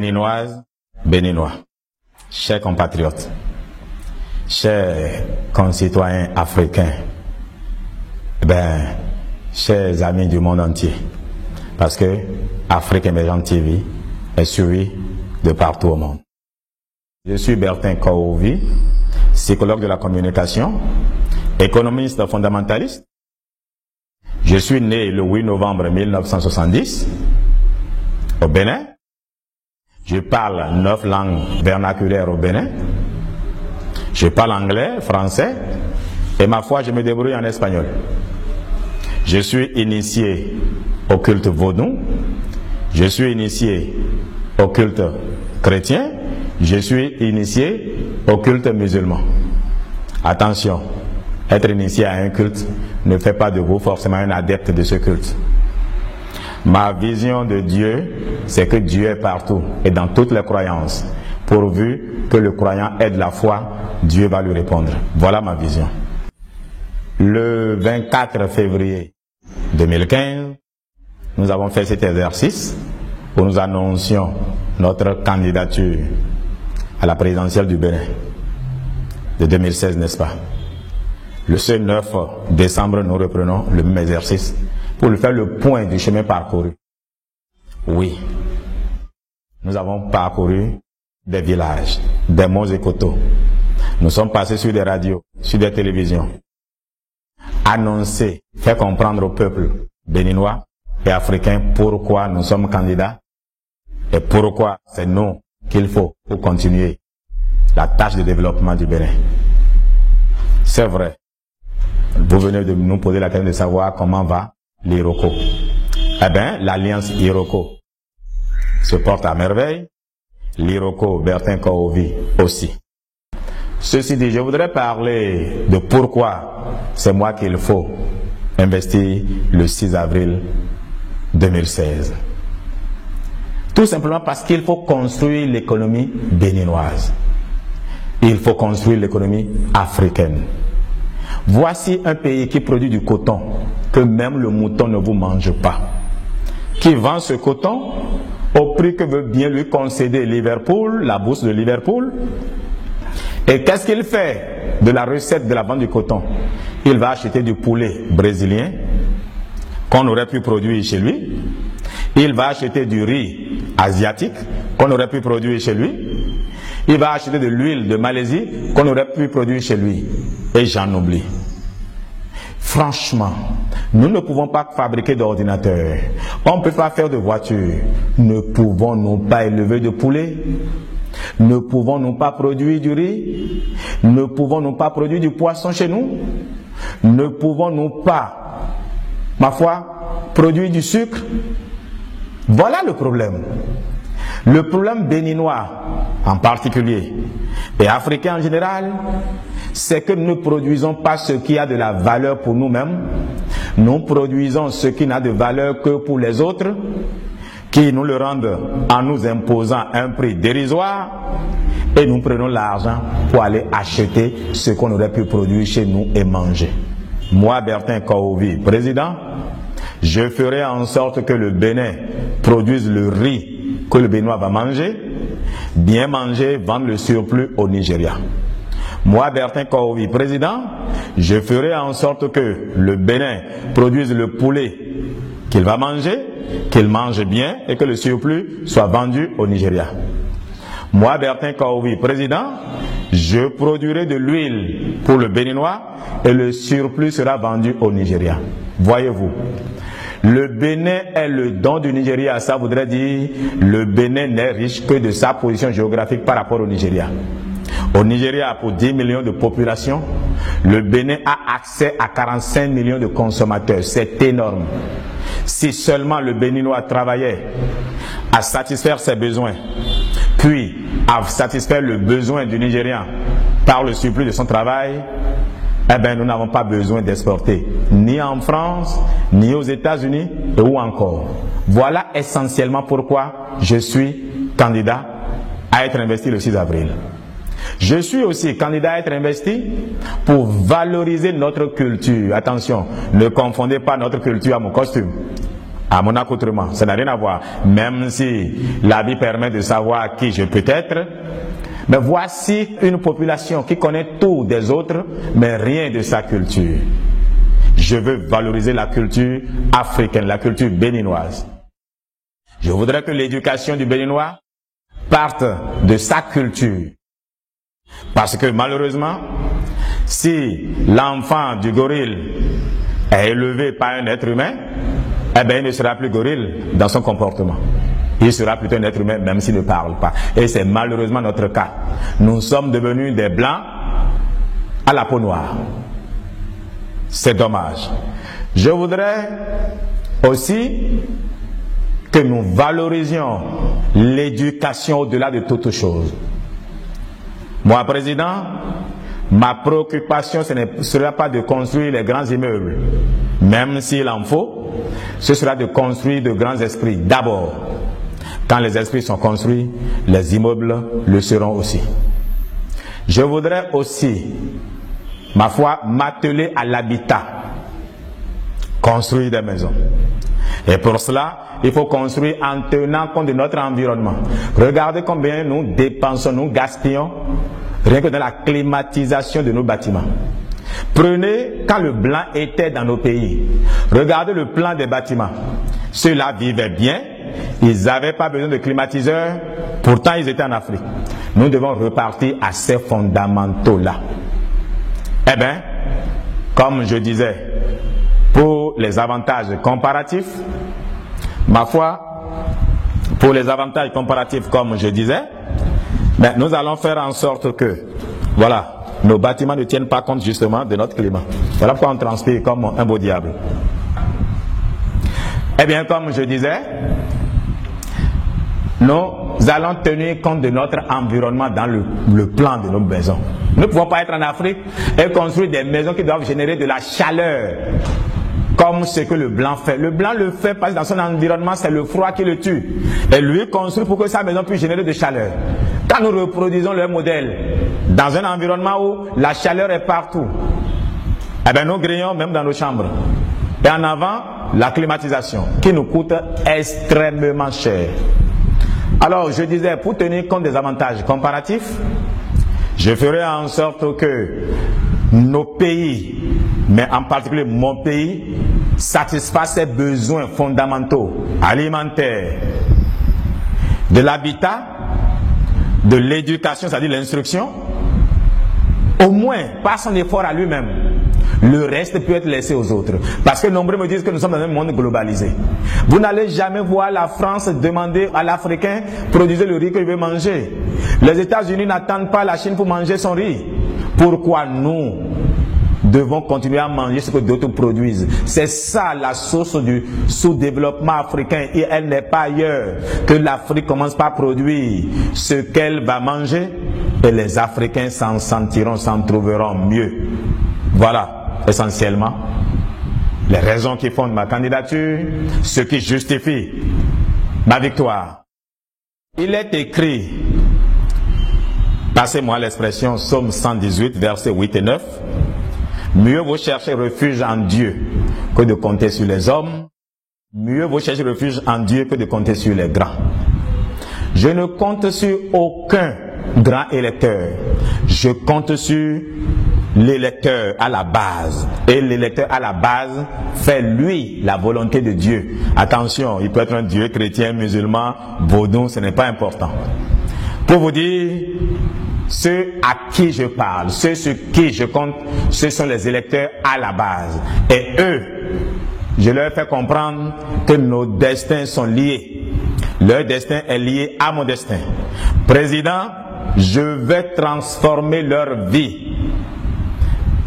Béninoises, Béninois, chers compatriotes, chers concitoyens africains, chers amis du monde entier, parce que Afrique Émergente TV est suivie de partout au monde. Je suis Bertin Kaouvi, psychologue de la communication, économiste fondamentaliste. Je suis né le 8 novembre 1970 au Bénin. Je parle 9 langues vernaculaires au Bénin. Je parle anglais, français et ma foi, je me débrouille en espagnol. Je suis initié au culte vaudou. Je suis initié au culte chrétien. Je suis initié au culte musulman. Attention, être initié à un culte ne fait pas de vous forcément un adepte de ce culte. Ma vision de Dieu, c'est que Dieu est partout et dans toutes les croyances. Pourvu que le croyant ait de la foi, Dieu va lui répondre. Voilà ma vision. Le 24 février 2015, nous avons fait cet exercice où nous annoncions notre candidature à la présidentielle du Bénin de 2016, n'est-ce pas? Le 9 décembre, nous reprenons le même exercice pour lui faire le point du chemin parcouru. Oui, nous avons parcouru des villages, des monts et coteaux. Nous sommes passés sur des radios, sur des télévisions. Annoncer, faire comprendre au peuple béninois et africain pourquoi nous sommes candidats et pourquoi c'est nous qu'il faut pour continuer la tâche de développement du Bénin. C'est vrai. Vous venez de nous poser la question de savoir comment va l'Iroko. Eh bien, l'alliance Iroko se porte à merveille. L'Iroko Bertin Kaouvi aussi. Ceci dit, je voudrais parler de pourquoi c'est moi qu'il faut investir le 6 avril 2016. Tout simplement parce qu'il faut construire l'économie béninoise. Il faut construire l'économie africaine. Voici un pays qui produit du coton, que même le mouton ne vous mange pas. Qui vend ce coton au prix que veut bien lui concéder Liverpool, la bourse de Liverpool. Et qu'est-ce qu'il fait de la recette de la vente du coton? Il va acheter du poulet brésilien qu'on aurait pu produire chez lui. Il va acheter du riz asiatique qu'on aurait pu produire chez lui. Il va acheter de l'huile de Malaisie qu'on aurait pu produire chez lui. Et j'en oublie. Franchement, nous ne pouvons pas fabriquer d'ordinateurs. On ne peut pas faire de voitures. Ne pouvons-nous pas élever de poulets? Ne pouvons-nous pas produire du riz? Ne pouvons-nous pas produire du poisson chez nous? Ne pouvons-nous pas, ma foi, produire du sucre? Voilà le problème. Le problème béninois en particulier et africain en général, c'est que nous ne produisons pas ce qui a de la valeur pour nous-mêmes. Nous produisons ce qui n'a de valeur que pour les autres, qui nous le rendent en nous imposant un prix dérisoire, et nous prenons l'argent pour aller acheter ce qu'on aurait pu produire chez nous et manger. Moi, Bertin Kaouvi, président, je ferai en sorte que le Bénin produise le riz que le Béninois va manger, bien manger, vendre le surplus au Nigeria. Moi, Bertin Kaouvi, président, je ferai en sorte que le Bénin produise le poulet qu'il va manger, qu'il mange bien et que le surplus soit vendu au Nigeria. Moi, Bertin Kaouvi, président, je produirai de l'huile pour le Béninois et le surplus sera vendu au Nigeria. Voyez-vous, le Bénin est le don du Nigeria. Ça voudrait dire le Bénin n'est riche que de sa position géographique par rapport au Nigeria. Au Nigeria, pour 10 millions de population, le Bénin a accès à 45 millions de consommateurs. C'est énorme. Si seulement le Béninois travaillait à satisfaire ses besoins, puis à satisfaire le besoin du Nigérian par le surplus de son travail, eh bien, nous n'avons pas besoin d'exporter, ni en France, ni aux États-Unis, ou encore. Voilà essentiellement pourquoi je suis candidat à être investi le 6 avril. Je suis aussi candidat à être investi pour valoriser notre culture. Attention, ne confondez pas notre culture à mon costume. à mon accoutrement. Ça n'a rien à voir. Même si l'habit permet de savoir qui je peux être, mais voici une population qui connaît tout des autres, mais rien de sa culture. Je veux valoriser la culture africaine, la culture béninoise. Je voudrais que l'éducation du Béninois parte de sa culture. Parce que malheureusement, si l'enfant du gorille est élevé par un être humain, eh bien, il ne sera plus gorille dans son comportement. Il sera plutôt un être humain, même s'il ne parle pas. Et c'est malheureusement notre cas. Nous sommes devenus des blancs à la peau noire. C'est dommage. Je voudrais aussi que nous valorisions l'éducation au-delà de toute chose. Moi, président, ma préoccupation, ce ne sera pas de construire les grands immeubles, même s'il en faut, ce sera de construire de grands esprits. D'abord, quand les esprits sont construits, les immeubles le seront aussi. Je voudrais aussi, ma foi, m'atteler à l'habitat, construire des maisons. Et pour cela, il faut construire en tenant compte de notre environnement. Regardez combien nous dépensons, nous gaspillons, rien que dans la climatisation de nos bâtiments. Prenez, quand le blanc était dans nos pays, regardez le plan des bâtiments. Ceux-là vivaient bien, ils n'avaient pas besoin de climatiseurs, pourtant ils étaient en Afrique. Nous devons repartir à ces fondamentaux-là. Eh bien, comme je disais, pour les avantages comparatifs, ma foi, pour les avantages comparatifs, comme je disais, mais nous allons faire en sorte que, voilà, nos bâtiments ne tiennent pas compte justement de notre climat. Voilà pourquoi on transpire comme un beau diable. Eh bien, comme je disais, nous allons tenir compte de notre environnement dans le plan de nos maisons. Nous ne pouvons pas être en Afrique et construire des maisons qui doivent générer de la chaleur, comme ce que le blanc fait. Le blanc le fait parce que dans son environnement, c'est le froid qui le tue. Et lui construit pour que sa maison puisse générer de chaleur. Quand nous reproduisons le modèle dans un environnement où la chaleur est partout, eh bien nous grillons même dans nos chambres. Et en avant, la climatisation, qui nous coûte extrêmement cher. Alors, je disais, pour tenir compte des avantages comparatifs, je ferai en sorte que nos pays, mais en particulier mon pays, satisfassent ses besoins fondamentaux, alimentaires, de l'habitat, de l'éducation, c'est-à-dire l'instruction, au moins par son effort à lui-même. Le reste peut être laissé aux autres. Parce que nombreux me disent que nous sommes dans un monde globalisé. Vous n'allez jamais voir la France demander à l'Africain produisez le riz qu'il veut manger. Les États-Unis n'attendent pas la Chine pour manger son riz. Pourquoi nous devons continuer à manger ce que d'autres produisent? C'est ça la source du sous-développement africain. Et elle n'est pas ailleurs. Que l'Afrique commence par produire ce qu'elle va manger et les Africains s'en sentiront, s'en trouveront mieux. Voilà. Essentiellement, les raisons qui fondent ma candidature, ce qui justifie ma victoire. Il est écrit, passez-moi l'expression, Psaume 118, versets 8 et 9, mieux vaut chercher refuge en Dieu que de compter sur les hommes, mieux vaut chercher refuge en Dieu que de compter sur les grands. Je ne compte sur aucun grand électeur, je compte sur l'électeur à la base. Et l'électeur à la base fait lui la volonté de Dieu. Attention, il peut être un Dieu chrétien, musulman, vaudou, ce n'est pas important. Pour vous dire, ceux à qui je parle, ceux sur qui je compte, ce sont les électeurs à la base. Et eux, je leur fais comprendre que nos destins sont liés. Leur destin est lié à mon destin. Président, je vais transformer leur vie.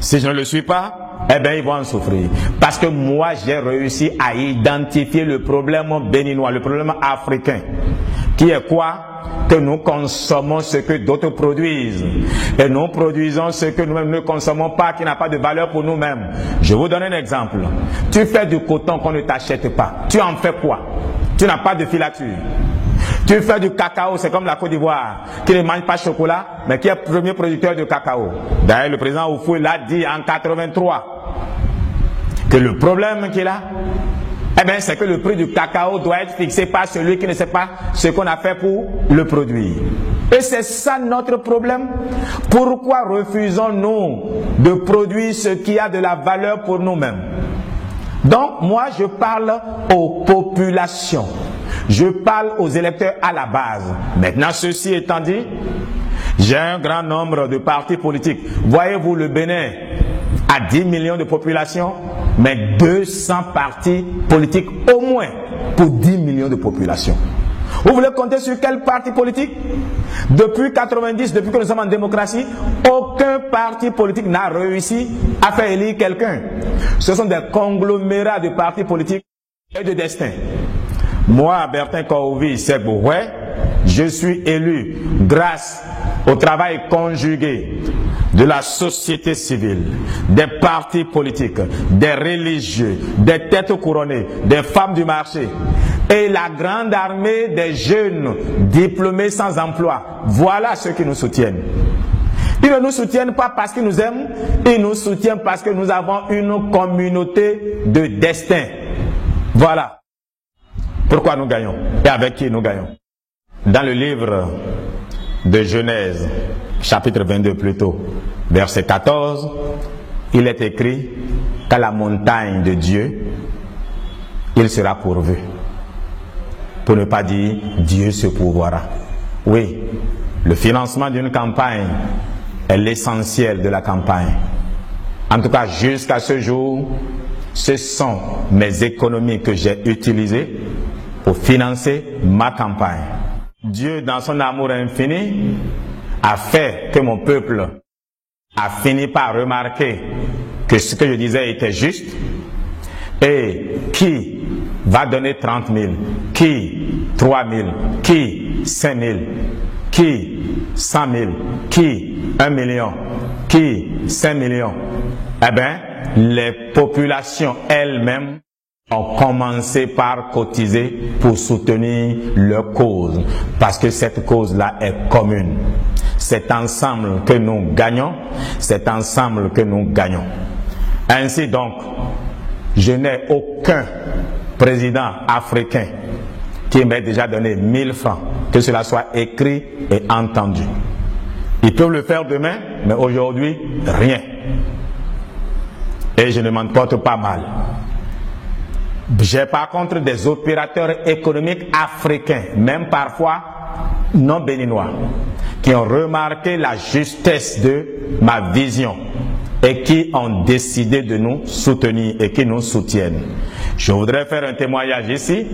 Si je ne le suis pas, eh bien ils vont en souffrir. Parce que moi j'ai réussi à identifier le problème béninois, le problème africain. Qui est quoi? Que nous consommons ce que d'autres produisent. Et nous produisons ce que nous-mêmes ne consommons pas, qui n'a pas de valeur pour nous-mêmes. Je vous donne un exemple. Tu fais du coton qu'on ne t'achète pas. Tu en fais quoi? Tu n'as pas de filature. Tu fais du cacao, c'est comme la Côte d'Ivoire, qui ne mange pas de chocolat, mais qui est le premier producteur de cacao. D'ailleurs, le président Oufou l'a dit en 83, que le problème qu'il a, Eh bien, c'est que le prix du cacao doit être fixé par celui qui ne sait pas ce qu'on a fait pour le produire. Et c'est ça notre problème. Pourquoi refusons-nous de produire ce qui a de la valeur pour nous-mêmes? Donc, moi, je parle aux populations. Je parle aux électeurs à la base. Maintenant, ceci étant dit, j'ai un grand nombre de partis politiques. Voyez-vous, le Bénin a 10 millions de population, mais 200 partis politiques au moins pour 10 millions de population. Vous voulez compter sur quel parti politique? Depuis 90, depuis que nous sommes en démocratie, aucun parti politique n'a réussi à faire élire quelqu'un. Ce sont des conglomérats de partis politiques et de destin. Moi, Bertin Kourovi Segbouhoué, je suis élu grâce au travail conjugué de la société civile, des partis politiques, des religieux, des têtes couronnées, des femmes du marché et la grande armée des jeunes diplômés sans emploi. Voilà ceux qui nous soutiennent. Ils ne nous soutiennent pas parce qu'ils nous aiment, ils nous soutiennent parce que nous avons une communauté de destin. Voilà pourquoi nous gagnons et avec qui nous gagnons. Dans le livre de Genèse, chapitre 22 plutôt, verset 14, il est écrit qu'à la montagne de Dieu, il sera pourvu. Pour ne pas dire Dieu se pourvoira. Oui, le financement d'une campagne est l'essentiel de la campagne. En tout cas, jusqu'à ce jour, ce sont mes économies que j'ai utilisées pour financer ma campagne. Dieu, dans son amour infini, a fait que mon peuple a fini par remarquer que ce que je disais était juste. Et qui va donner 30 000, qui 3 000, qui 5 000, qui 100 000, qui 1 million, qui 5 millions. Eh bien, les populations elles-mêmes ont commencé par cotiser pour soutenir leur cause, parce que cette cause-là est commune. C'est ensemble que nous gagnons, c'est ensemble que nous gagnons. Ainsi donc, je n'ai aucun président africain qui m'ait déjà donné 1000 francs, que cela soit écrit et entendu. Ils peuvent le faire demain, mais aujourd'hui, rien. Et je ne m'en porte pas mal. J'ai par contre des opérateurs économiques africains, même parfois non béninois, qui ont remarqué la justesse de ma vision et qui ont décidé de nous soutenir et qui nous soutiennent. Je voudrais faire un témoignage ici.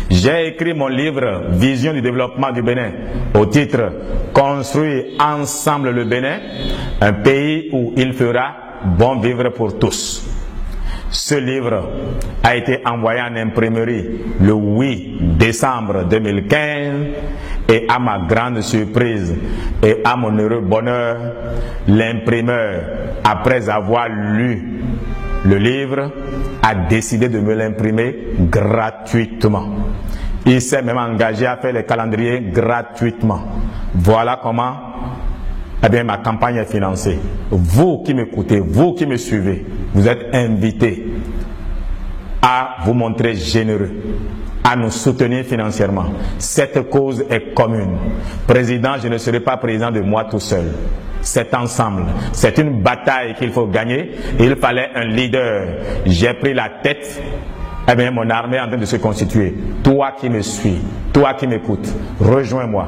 J'ai écrit mon livre « Vision du développement du Bénin » au titre « Construire ensemble le Bénin, un pays où il fera bon vivre pour tous ». Ce livre a été envoyé en imprimerie le 8 décembre 2015 et à ma grande surprise et à mon heureux bonheur, l'imprimeur, après avoir lu le livre, a décidé de me l'imprimer gratuitement. Il s'est même engagé à faire les calendriers gratuitement. Voilà comment eh bien, ma campagne est financée. Vous qui m'écoutez, vous qui me suivez, vous êtes invités à vous montrer généreux, à nous soutenir financièrement. Cette cause est commune. Président, je ne serai pas président de moi tout seul. C'est ensemble. C'est une bataille qu'il faut gagner. Il fallait un leader. J'ai pris la tête. Eh bien, mon armée est en train de se constituer. Toi qui me suis, toi qui m'écoutes, rejoins-moi.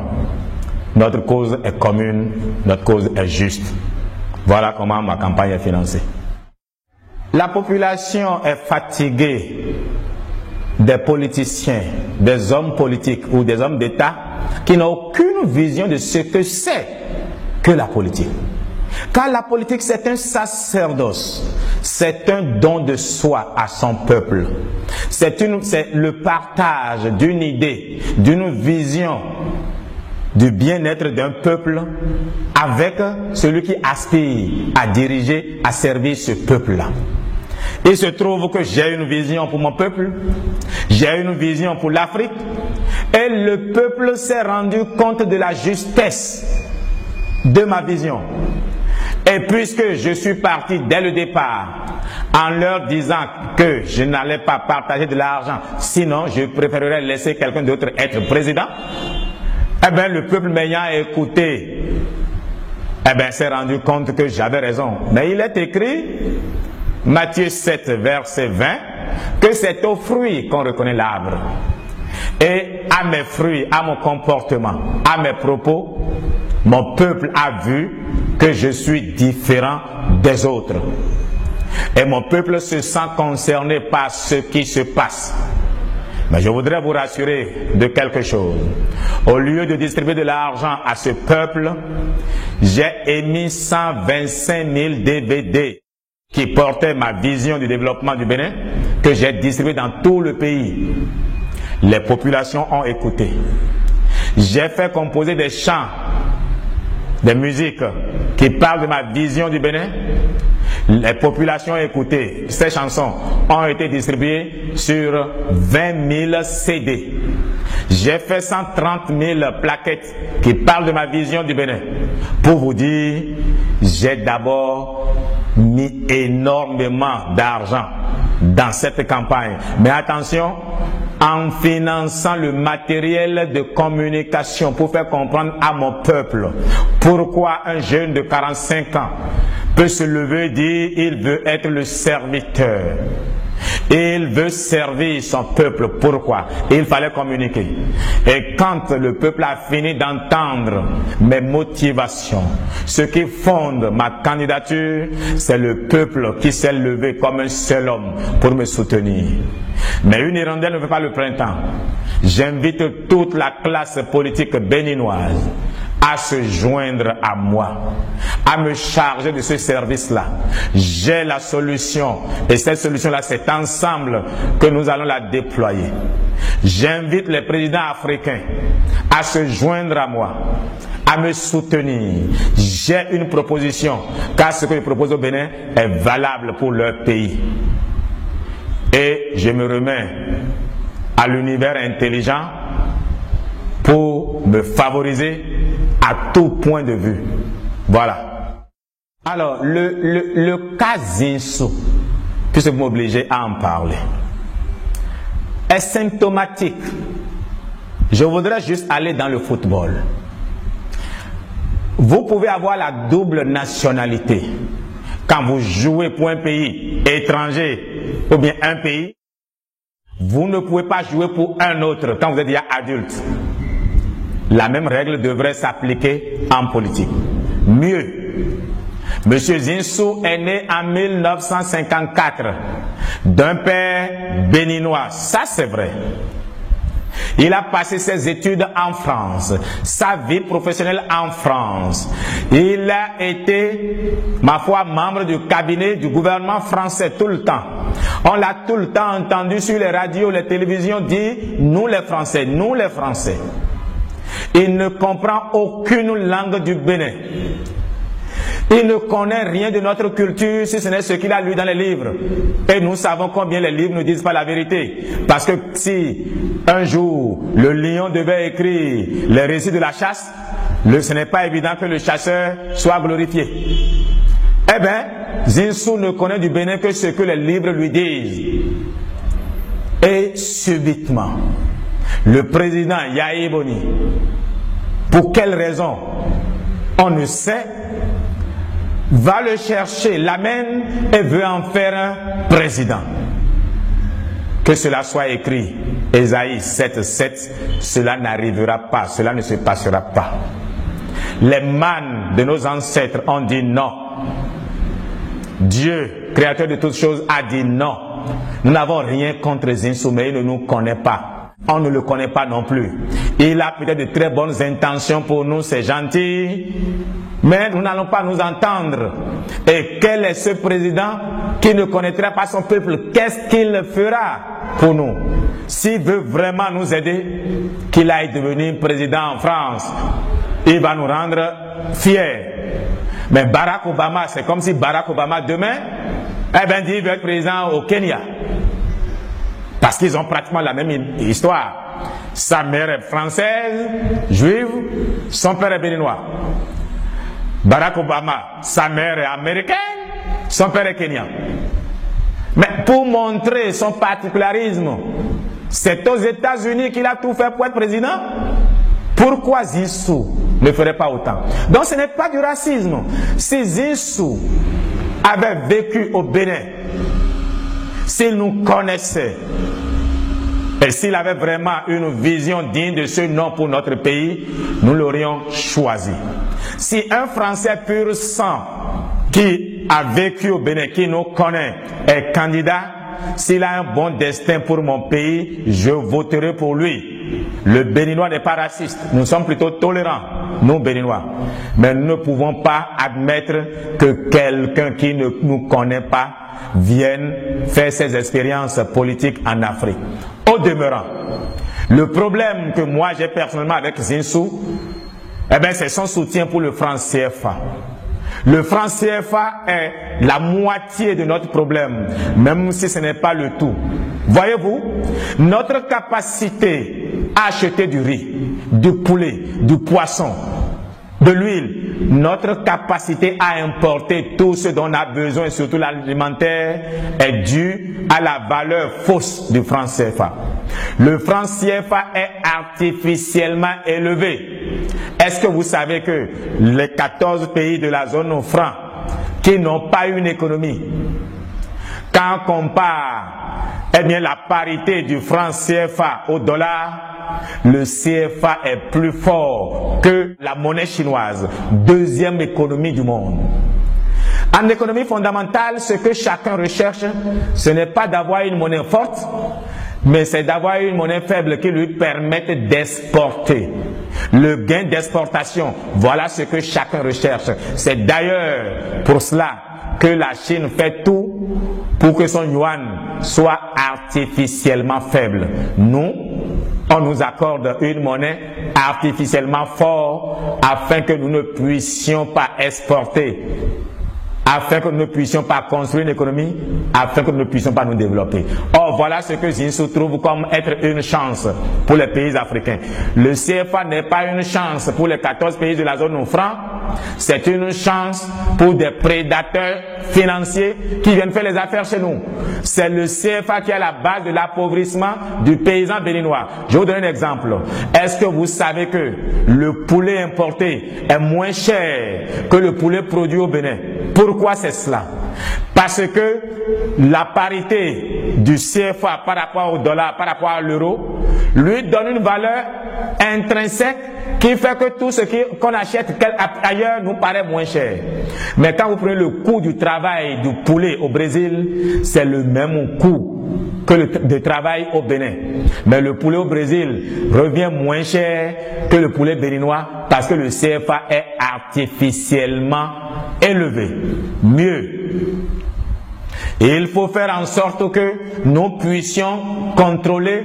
Notre cause est commune, notre cause est juste. Voilà comment ma campagne est financée. La population est fatiguée des politiciens, des hommes politiques ou des hommes d'État qui n'ont aucune vision de ce que c'est que la politique. Car la politique, c'est un sacerdoce, c'est un don de soi à son peuple. C'est le partage d'une idée, d'une vision du bien-être d'un peuple avec celui qui aspire à diriger, à servir ce peuple-là. Il se trouve que j'ai une vision pour mon peuple, j'ai une vision pour l'Afrique, et le peuple s'est rendu compte de la justesse de ma vision. Et puisque je suis parti dès le départ en leur disant que je n'allais pas partager de l'argent, sinon je préférerais laisser quelqu'un d'autre être président, eh bien le peuple m'ayant écouté, eh bien s'est rendu compte que j'avais raison. Mais il est écrit, Matthieu 7, verset 20, que c'est aux fruits qu'on reconnaît l'arbre. Et à mes fruits, à mon comportement, à mes propos, mon peuple a vu que je suis différent des autres. Et mon peuple se sent concerné par ce qui se passe. Mais je voudrais vous rassurer de quelque chose. Au lieu de distribuer de l'argent à ce peuple, j'ai émis 125 000 DVD qui portaient ma vision du développement du Bénin, que j'ai distribué dans tout le pays. Les populations ont écouté. J'ai fait composer des chants, des musiques qui parlent de ma vision du Bénin. Les populations ont écouté. Ces chansons ont été distribuées sur 20 000 CD. J'ai fait 130 000 plaquettes qui parlent de ma vision du Bénin. Pour vous dire, j'ai d'abord mis énormément d'argent dans cette campagne. Mais attention, en finançant le matériel de communication pour faire comprendre à mon peuple pourquoi un jeune de 45 ans peut se lever et dire il veut être le serviteur. Il veut servir son peuple. Pourquoi? Il fallait communiquer. Et quand le peuple a fini d'entendre mes motivations, ce qui fonde ma candidature, c'est le peuple qui s'est levé comme un seul homme pour me soutenir. Mais une hirondelle ne fait pas le printemps. J'invite toute la classe politique béninoise à se joindre à moi, à me charger de ce service-là. J'ai la solution, et cette solution-là, c'est ensemble que nous allons la déployer. J'invite les présidents africains à se joindre à moi, à me soutenir. J'ai une proposition, car ce que je propose au Bénin est valable pour leur pays. Et je me remets à l'univers intelligent pour me favoriser à tout point de vue. Voilà. Alors, le cas Zinsou, puisque vous m'obligez à en parler, est symptomatique. Je voudrais juste aller dans le football. Vous pouvez avoir la double nationalité. Quand vous jouez pour un pays étranger ou bien un pays, vous ne pouvez pas jouer pour un autre quand vous êtes déjà adulte. La même règle devrait s'appliquer en politique. Mieux, M. Zinsou est né en 1954 d'un père béninois. Ça, c'est vrai. Il a passé ses études en France, sa vie professionnelle en France. Il a été, ma foi, membre du cabinet du gouvernement français tout le temps. On l'a tout le temps entendu sur les radios, les télévisions dire « nous les Français, nous les Français ». Il ne comprend aucune langue du Bénin. Il ne connaît rien de notre culture si ce n'est ce qu'il a lu dans les livres. Et nous savons combien les livres ne disent pas la vérité. Parce que si un jour le lion devait écrire les récits de la chasse, ce n'est pas évident que le chasseur soit glorifié. Eh bien, Zinsou ne connaît du Bénin que ce que les livres lui disent. Et subitement, le président Yahi Boni, pour quelle raison on ne sait, va le chercher, l'amène et veut en faire un président. Que cela soit écrit, Ésaïe 7:7, cela n'arrivera pas, cela ne se passera pas. Les mânes de nos ancêtres ont dit non. Dieu, créateur de toutes choses, a dit non. Nous n'avons rien contre Zinsou, mais il ne nous connaît pas. On ne le connaît pas non plus. Il a peut-être de très bonnes intentions pour nous, c'est gentil, mais nous n'allons pas nous entendre. Et quel est ce président qui ne connaîtra pas son peuple? Qu'est-ce qu'il fera pour nous? S'il veut vraiment nous aider, qu'il aille devenir président en France. Il va nous rendre fiers. Mais Barack Obama, c'est comme si Barack Obama demain, eh bien, dit qu'il veut être président au Kenya. Parce qu'ils ont pratiquement la même histoire. Sa mère est française, juive, son père est béninois. Barack Obama, sa mère est américaine, son père est kenyan. Mais pour montrer son particularisme, c'est aux États-Unis qu'il a tout fait pour être président. Pourquoi Zinsou ne ferait pas autant? Donc ce n'est pas du racisme. Si Zinsou avait vécu au Bénin, s'il nous connaissait, et s'il avait vraiment une vision digne de ce nom pour notre pays, nous l'aurions choisi. Si un Français pur sang qui a vécu au Bénin, qui nous connaît, est candidat, s'il a un bon destin pour mon pays, je voterai pour lui. Le Béninois n'est pas raciste. Nous sommes plutôt tolérants, nous Béninois. Mais nous ne pouvons pas admettre que quelqu'un qui ne nous connaît pas vienne faire ses expériences politiques en Afrique. Au demeurant, le problème que moi j'ai personnellement avec Zinsou, c'est son soutien pour le franc CFA. Le franc CFA est la moitié de notre problème, même si ce n'est pas le tout. Voyez-vous, notre capacité à acheter du riz, du poulet, du poisson, de l'huile, notre capacité à importer tout ce dont on a besoin, et surtout l'alimentaire, est due à la valeur fausse du franc CFA. Le franc CFA est artificiellement élevé. Est-ce que vous savez que les 14 pays de la zone franc qui n'ont pas une économie, quand on compare la parité du franc CFA au dollar, le CFA est plus fort que la monnaie chinoise, deuxième économie du monde. En économie fondamentale, ce que chacun recherche, ce n'est pas d'avoir une monnaie forte, mais c'est d'avoir une monnaie faible qui lui permette d'exporter. Le gain d'exportation, voilà ce que chacun recherche. C'est d'ailleurs pour cela que la Chine fait tout pour que son yuan soit artificiellement faible. Nous, on nous accorde une monnaie artificiellement forte afin que nous ne puissions pas exporter, afin que nous ne puissions pas construire une économie, afin que nous ne puissions pas nous développer. Or, voilà ce que Zinsou trouve comme être une chance pour les pays africains. Le CFA n'est pas une chance pour les 14 pays de la zone franc, c'est une chance pour des prédateurs financiers qui viennent faire les affaires chez nous. C'est le CFA qui est à la base de l'appauvrissement du paysan béninois. Je vais vous donner un exemple. Est-ce que vous savez que le poulet importé est moins cher que le poulet produit au Bénin? Pourquoi c'est cela? Parce que la parité du CFA par rapport au dollar, par rapport à l'euro, lui donne une valeur intrinsèque qui fait que tout ce qu'on achète ailleurs nous paraît moins cher. Mais quand vous prenez le coût du travail du poulet au Brésil, c'est le même coût que le travail au Bénin. Mais le poulet au Brésil revient moins cher que le poulet béninois parce que le CFA est artificiellement élevé. Mieux, il faut faire en sorte que nous puissions contrôler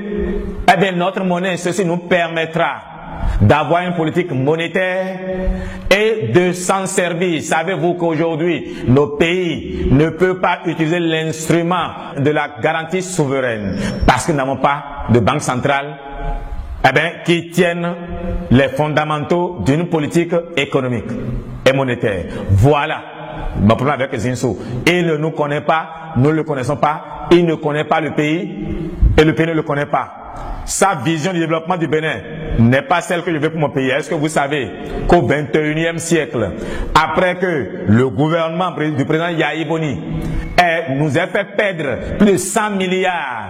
notre monnaie. Ceci nous permettra d'avoir une politique monétaire et de s'en servir. Savez-vous qu'aujourd'hui, nos pays ne peuvent pas utiliser l'instrument de la garantie souveraine parce que nous n'avons pas de banque centrale qui tienne les fondamentaux d'une politique économique et monétaire. Voilà mon problème avec Zinsou. Il ne nous connaît pas, nous ne le connaissons pas, il ne connaît pas le pays et le pays ne le connaît pas. Sa vision du développement du Bénin n'est pas celle que je veux pour mon pays. Est-ce que vous savez qu'au 21e siècle, après que le gouvernement du président Yahi Boni nous ait fait perdre plus de 100 milliards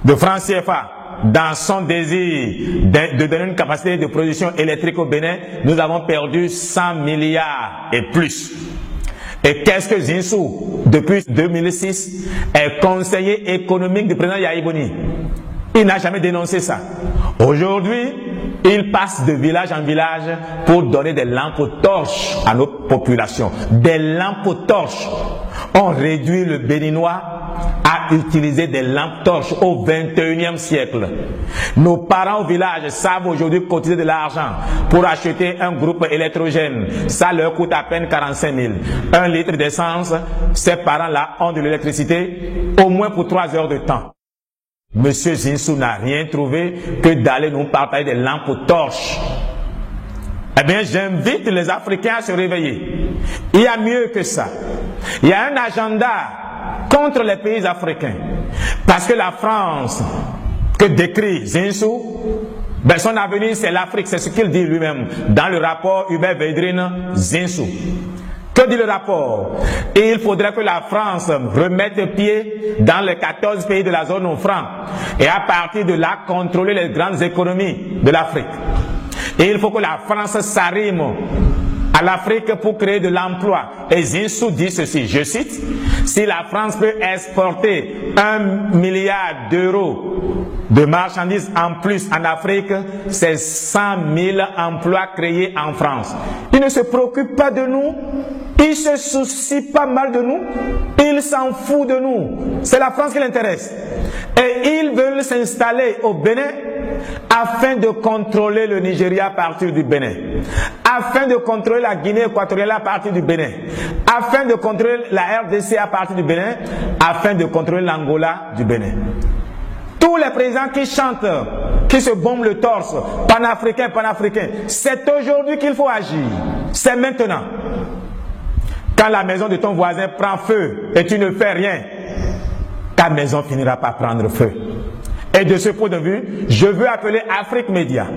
de francs CFA dans son désir de donner une capacité de production électrique au Bénin, nous avons perdu 100 milliards et plus. Et qu'est-ce que Zinsou, depuis 2006, est conseiller économique du président Yahi Boni? Il n'a jamais dénoncé ça. Aujourd'hui, il passe de village en village pour donner des lampes torches à nos populations. Des lampes torches. On réduit le Béninois à utiliser des lampes torches au 21e siècle. Nos parents au village savent aujourd'hui cotiser de l'argent pour acheter un groupe électrogène. Ça leur coûte à peine 45 000. 1 litre d'essence, ces parents-là ont de l'électricité au moins pour 3 heures de temps. Monsieur Zinsou n'a rien trouvé que d'aller nous partager des lampes torches. Eh bien, j'invite les Africains à se réveiller. Il y a mieux que ça. Il y a un agenda contre les pays africains. Parce que la France, que décrit Zinsou, ben son avenir c'est l'Afrique, c'est ce qu'il dit lui-même dans le rapport Hubert Védrine Zinsou. Que dit le rapport? Il faudrait que la France remette pied dans les 14 pays de la zone franc et à partir de là contrôler les grandes économies de l'Afrique. Et il faut que la France s'arrime à l'Afrique pour créer de l'emploi. Et Zinsou dit ceci, je cite, si la France peut exporter 1 milliard d'euros de marchandises en plus en Afrique, c'est 100 000 emplois créés en France. Il ne se préoccupe pas de nous, il se soucie pas mal de nous, il s'en fout de nous. C'est la France qui l'intéresse. Et ils veulent s'installer au Bénin afin de contrôler le Nigeria à partir du Bénin, afin de contrôler la Guinée équatoriale à partir du Bénin, afin de contrôler la RDC à partir du Bénin, afin de contrôler l'Angola du Bénin. Tous les présidents qui chantent, qui se bombent le torse, panafricain, panafricain, c'est aujourd'hui qu'il faut agir. C'est maintenant. Quand la maison de ton voisin prend feu et tu ne fais rien, ta maison finira par prendre feu. Et de ce point de vue, je veux appeler Afrique Média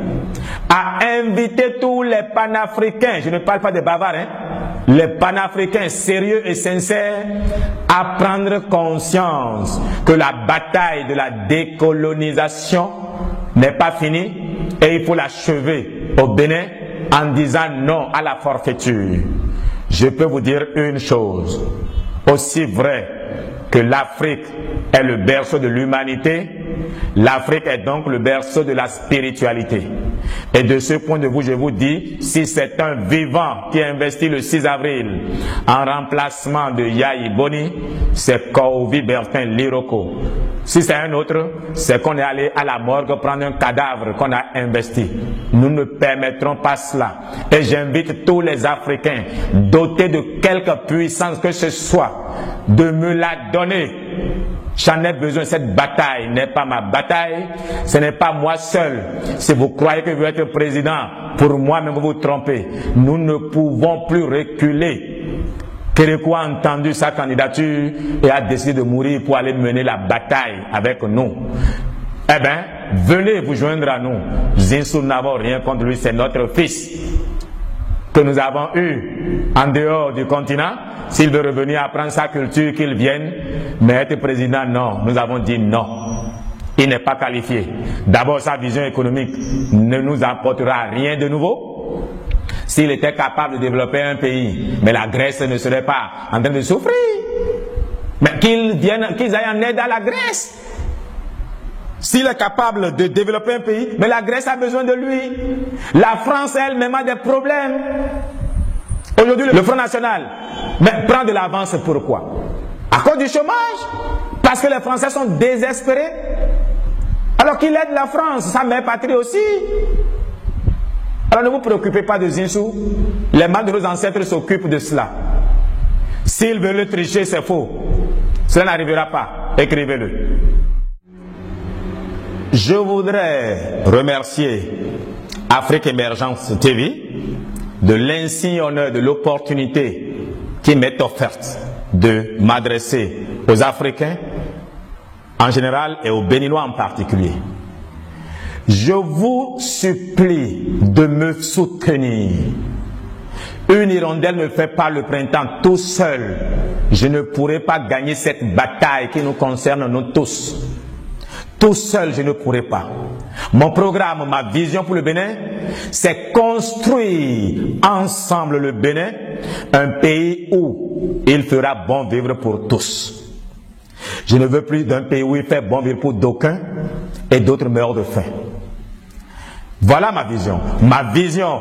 à inviter tous les panafricains, je ne parle pas des bavards, les panafricains sérieux et sincères à prendre conscience que la bataille de la décolonisation n'est pas finie et il faut l'achever au Bénin en disant non à la forfaiture. Je peux vous dire une chose, aussi vrai que l'Afrique est le berceau de l'humanité, l'Afrique est donc le berceau de la spiritualité. Et de ce point de vue, je vous dis, si c'est un vivant qui a investi le 6 avril en remplacement de Yahi Boni, c'est Kovi Bertin Liroko. Si c'est un autre, c'est qu'on est allé à la morgue prendre un cadavre qu'on a investi. Nous ne permettrons pas cela. Et j'invite tous les Africains dotés de quelque puissance que ce soit de me la donner. J'en ai besoin. Cette bataille n'est pas ma bataille. Ce n'est pas moi seul. Si vous croyez que vous êtes président, pour moi-même vous vous trompez. Nous ne pouvons plus reculer. Kérékou a entendu sa candidature et a décidé de mourir pour aller mener la bataille avec nous. Eh bien, venez vous joindre à nous. Zinsou, nous n'avons rien contre lui, c'est notre fils que nous avons eu en dehors du continent. S'il veut revenir apprendre sa culture, qu'il vienne. Mais être président, non. Nous avons dit non. Il n'est pas qualifié. D'abord, sa vision économique ne nous apportera rien de nouveau. S'il était capable de développer un pays, mais la Grèce ne serait pas en train de souffrir. Mais qu'ils aillent en aide à la Grèce. S'il est capable de développer un pays, mais la Grèce a besoin de lui. La France elle-même a des problèmes. Aujourd'hui, le Front National prend de l'avance. Pourquoi? À cause du chômage. Parce que les Français sont désespérés. Alors qu'il aide la France, sa mère patrie aussi. Alors ne vous préoccupez pas de Zinsou. Les membres de nos ancêtres s'occupent de cela. S'ils veulent le tricher, c'est faux. Cela n'arrivera pas. Écrivez-le. Je voudrais remercier Afrique Émergence TV de l'insigne honneur, de l'opportunité qui m'est offerte de m'adresser aux Africains en général et aux Béninois en particulier. Je vous supplie de me soutenir. Une hirondelle ne fait pas le printemps tout seul. Je ne pourrai pas gagner cette bataille qui nous concerne nous tous. Tout seul, je ne pourrai pas. Mon programme, ma vision pour le Bénin, c'est construire ensemble le Bénin, un pays où il fera bon vivre pour tous. Je ne veux plus d'un pays où il fait bon vivre pour d'aucuns et d'autres meurent de faim. Voilà ma vision. Ma vision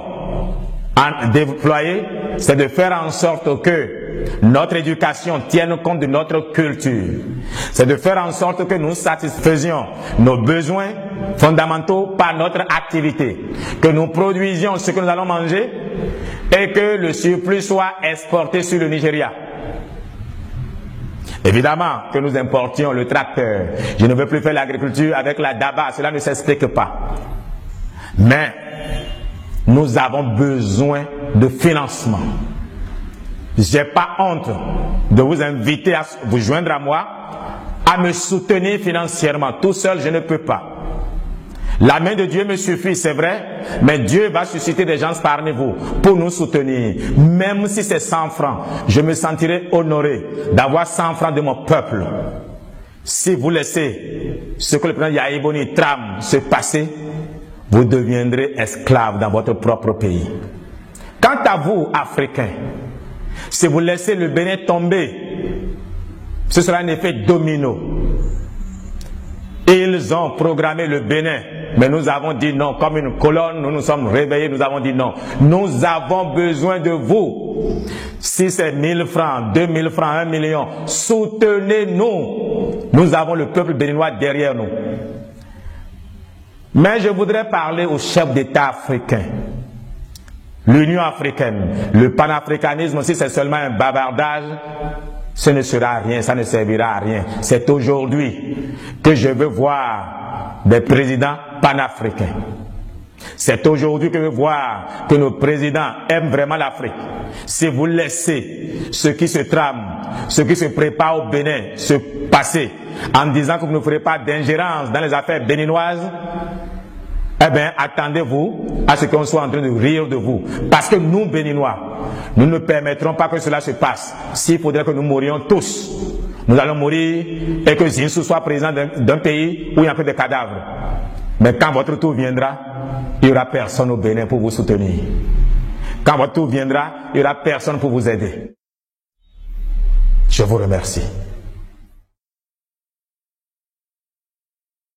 à déployer, c'est de faire en sorte que notre éducation tienne compte de notre culture. C'est de faire en sorte que nous satisfaisions nos besoins fondamentaux par notre activité. Que nous produisions ce que nous allons manger et que le surplus soit exporté sur le Nigeria. Évidemment que nous importions le tracteur. Je ne veux plus faire l'agriculture avec la daba, cela ne s'explique pas. Mais Nous avons besoin de financement. J'ai pas honte de vous inviter à vous joindre à moi, à me soutenir financièrement. Tout seul, je ne peux pas. La main de Dieu me suffit, c'est vrai, mais Dieu va susciter des gens parmi vous pour nous soutenir. Même si c'est 100 francs, je me sentirai honoré d'avoir 100 francs de mon peuple. Si vous laissez ce que le président Yahya Boni trame se passer, vous deviendrez esclaves dans votre propre pays. Quant à vous, Africains, si vous laissez le Bénin tomber, ce sera un effet domino. Ils ont programmé le Bénin, mais nous avons dit non. Comme une colonne, nous nous sommes réveillés, nous avons dit non. Nous avons besoin de vous. Si c'est 1000 francs, 2000 francs, 1 million, soutenez-nous. Nous avons le peuple béninois derrière nous. Mais je voudrais parler aux chefs d'État africains. L'Union africaine, le panafricanisme, si c'est seulement un bavardage, ce ne sera à rien, ça ne servira à rien. C'est aujourd'hui que je veux voir des présidents panafricains. C'est aujourd'hui que je veux voir que nos présidents aiment vraiment l'Afrique. Si vous laissez ce qui se trame, ce qui se prépare au Bénin se passer en disant que vous ne ferez pas d'ingérence dans les affaires béninoises, eh bien, attendez-vous à ce qu'on soit en train de rire de vous. Parce que nous, Béninois, nous ne permettrons pas que cela se passe. S'il faudrait que nous mourions tous, nous allons mourir et que Zinsou soit président d'un pays où il n'y a que des cadavres. Mais quand votre tour viendra, il n'y aura personne au Bénin pour vous soutenir. Quand votre tour viendra, il n'y aura personne pour vous aider. Je vous remercie.